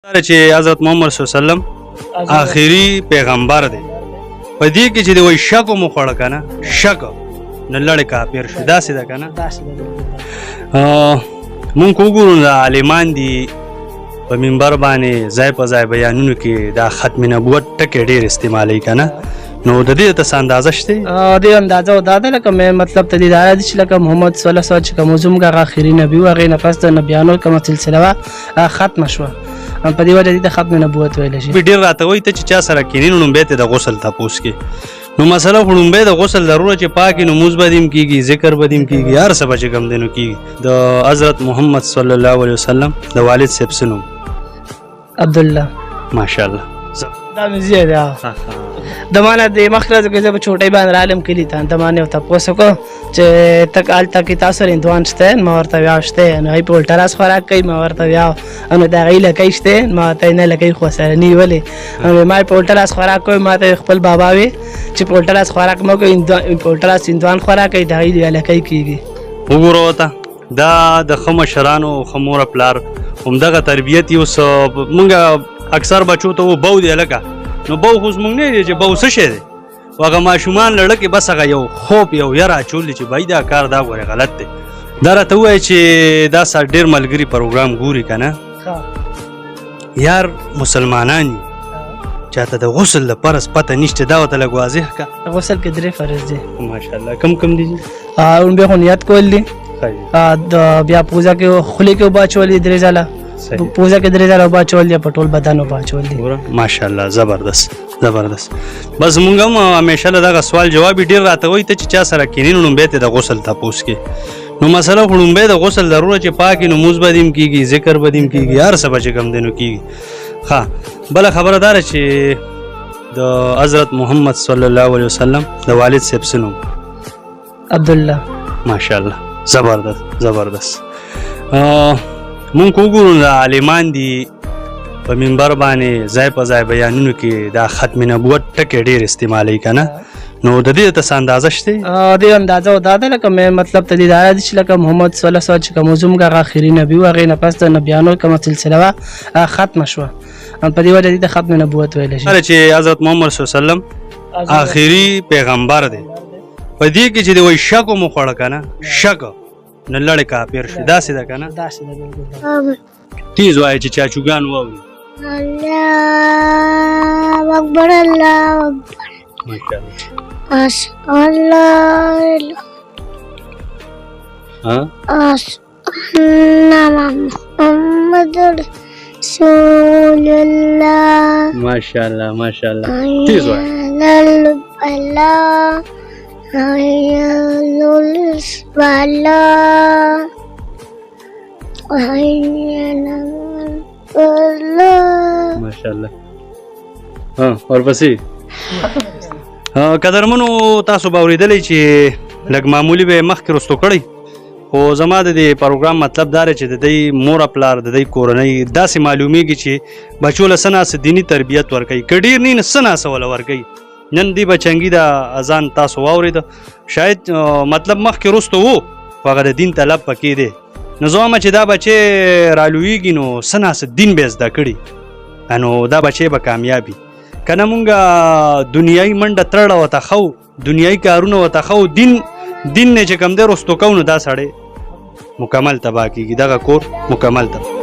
چې حضرت محمد صلی الله علیه وسلم آخري پیغمبر دی په دې کې چې د وای شک مو خوړه کنه شک نه لړ کافر شو داسې ده کنه مونږ وګورو د عالمان دي په منبر باندې ځای په ځای بیانونو کې دا ختم نبوت ټکی ډېر استعمالوي کنه نو د دې ته اندازه شته د اندازه او دا ده لکه مطلب ته د دا چې لکه محمد صلی الله علیه وسلم چې کوم زموږ آخري نبی و هغې نه پس د نبیانو کومه سلسله وه ختمه شوه په دې وجه دې ته ختم نبوت ویلی شي ډېر راته وایي ته چې چا سره کښېنې نو لومبی ته د غسل تپوس کې نو مسله خو لومبی د غسل ضروره چې پاک نو مونځ به دې هم کېږي ذکر به دې هم کېږي هر څه به چې کوم دی نو کېږي د حضرت محمد صلی الله علیه وسلم د والد صاحب څه نوم عبدالله ماشاءالله دا مې زیه دی د مانه د مخکې کې زه په چوټۍ باندې رالم کلي ته د مانه ورته تپوس وکړو چې تک هلته کې تاسو سره هندوان شته ما ورته ویاو شته نو هغوی په الټراس خوراک کوي ما ورته ویاو نو د هغوی لکۍ شته ما ورته نه لکۍ خو سره نه ولې نو ما په الټراس خوراک کوي ما ته خپل بابا وي چې په الټراس خوراک مه کوئ په الټراس هندوان خوراک کوي د هغوی لکۍ کېږي وګوره ورته دا د ښه مشرانو ښه مور پلار همدغه تربیت یو څه مونږ اکثر بچو ته و بو دی هلکه نو بو خو زموږ نه دی چې بو څه شی دی خو هغه ماشومان لړکې بس هغه یو خوب یو یره اچولی چې بای دا کار دا ګورې غلط دی دا راته ووایه چې دا ساعت ډېر ملګري پروګرام ګوري که نه یار مسلمانان یو چاته د غسل د فرض پته نشته دا ورته لږ واضح که غسل کې درې فرض دي ماشاءالله کم کم دي لومبی خو نیت کول دي بیا پوزه کې خولې کې اوبه اچول دي درې ځله پوزه کې درې ځله اوبه اچول دي په ټول بدن اوبه اچول دي ماشاءالله زبردست زبردست بس مونږ هم همیشه له دغه سوال جواب ډېر راته وایي ته چې چا سره کښېنې نو لومبی ته د غسل تپوس کې نو مسله خو لومبی د غسل ضروره چې پاک نو مونځ به دې هم کېږي ذکر به دې هم کېږي هر څه به چې کوم دی نو کېږي ښه بله خبره دا ده چې د حضرت محمد صلی الله علیه وسلم د والد صاحب څه نوم عبدالله ماشاءالله زبردست زبردست مونږ وګورو د عالمان دي په منبر باندې ځای په ځای بیانونو کې دا ختم نبوت ټکی ډېر استعمالوي که نه نو د دې ته اندازه شته د اندازه او دا ده لکه مطلب ته د دا چې لکه محمد صلی الله علیه وسلم چې کوم زموږ آخري نبی و هغې نه پس د نبیانو کومه سلسله وه ختمه شوه په دې وجه دې ته ختم نبوت ویلی شي چې حضرت محمد صلی الله علیه وسلم آخري پیغمبر دی په دې کې چې د وای شک مو خوړه که نه شک نه لړ کافر شو داسې ده که نه داسې ده تیز وایه چې چاچوګان واوري الله اکبر الله اکبر محمد رسول الله ماشاءالله ماشاءالله تیز وایه الله ماشاءالله ورپسې قدرمنو تاسو به اورېدلی چې لږ معمولي به یې مخکې رستو کړی خو زما د دې پروګرام مطلب دا دی چې د دوی مور پلار د دوی کورنۍ داسې معلومیږي چې بچو له څه ناسه دیني تربیت ورکوي که ډېر نه څه ناسه وله ورکوي نن دی بچنګي د اذان تاسو واورېده شاید مطلب مخکې رستو و خو هغه د دین طلب پکې دی نو زه وایم چې دا بچی رالویږي نو څه ناسه دین به یې زده کړي نو دا بچی به کامیابي که نه مونږ دنیایي منډه ترړه ورته ښو دنیایي کارونه ورته ښو دین نه چې کوم دی رستو کوو نو دا سړی مکمل تباه کېږي دغه کور مکمل تباه